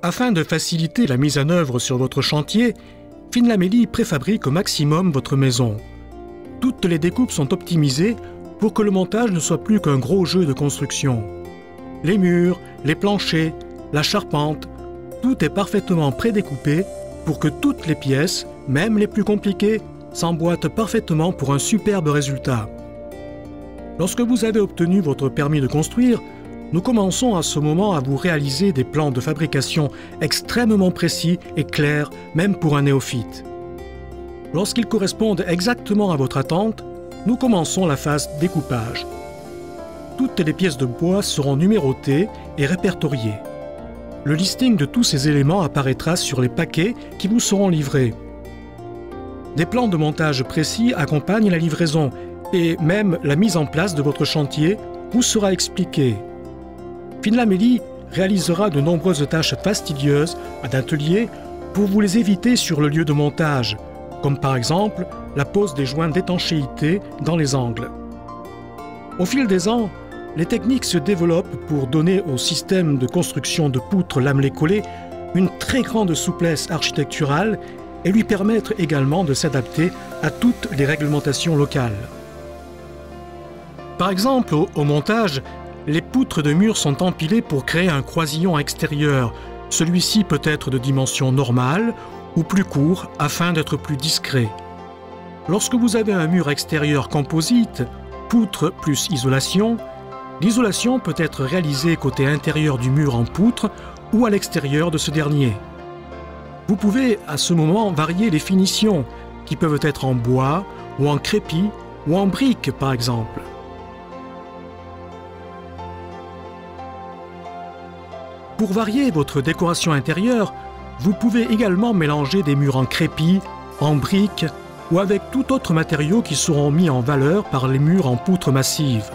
Afin de faciliter la mise en œuvre sur votre chantier, Finlamélie préfabrique au maximum votre maison. Toutes les découpes sont optimisées pour que le montage ne soit plus qu'un gros jeu de construction. Les murs, les planchers, la charpente, tout est parfaitement prédécoupé pour que toutes les pièces, même les plus compliquées, s'emboîtent parfaitement pour un superbe résultat. Lorsque vous avez obtenu votre permis de construire, nous commençons à ce moment à vous réaliser des plans de fabrication extrêmement précis et clairs, même pour un néophyte. Lorsqu'ils correspondent exactement à votre attente, nous commençons la phase découpage. Toutes les pièces de bois seront numérotées et répertoriées. Le listing de tous ces éléments apparaîtra sur les paquets qui vous seront livrés. Des plans de montage précis accompagnent la livraison et même la mise en place de votre chantier vous sera expliquée. Finlamélie réalisera de nombreuses tâches fastidieuses à l'atelier pour vous les éviter sur le lieu de montage, comme par exemple la pose des joints d'étanchéité dans les angles. Au fil des ans, les techniques se développent pour donner au système de construction de poutres lamelées collées une très grande souplesse architecturale et lui permettre également de s'adapter à toutes les réglementations locales. Par exemple, au montage, les poutres de mur sont empilées pour créer un croisillon extérieur. Celui-ci peut être de dimension normale ou plus court afin d'être plus discret. Lorsque vous avez un mur extérieur composite, poutre plus isolation, l'isolation peut être réalisée côté intérieur du mur en poutre ou à l'extérieur de ce dernier. Vous pouvez à ce moment varier les finitions qui peuvent être en bois ou en crépi ou en brique par exemple. Pour varier votre décoration intérieure, vous pouvez également mélanger des murs en crépi, en briques ou avec tout autre matériau qui seront mis en valeur par les murs en poutre massive.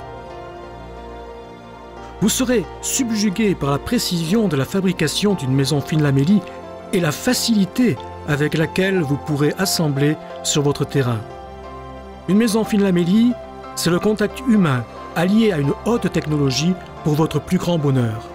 Vous serez subjugué par la précision de la fabrication d'une maison Finlamélie et la facilité avec laquelle vous pourrez assembler sur votre terrain. Une maison Finlamélie, c'est le contact humain allié à une haute technologie pour votre plus grand bonheur.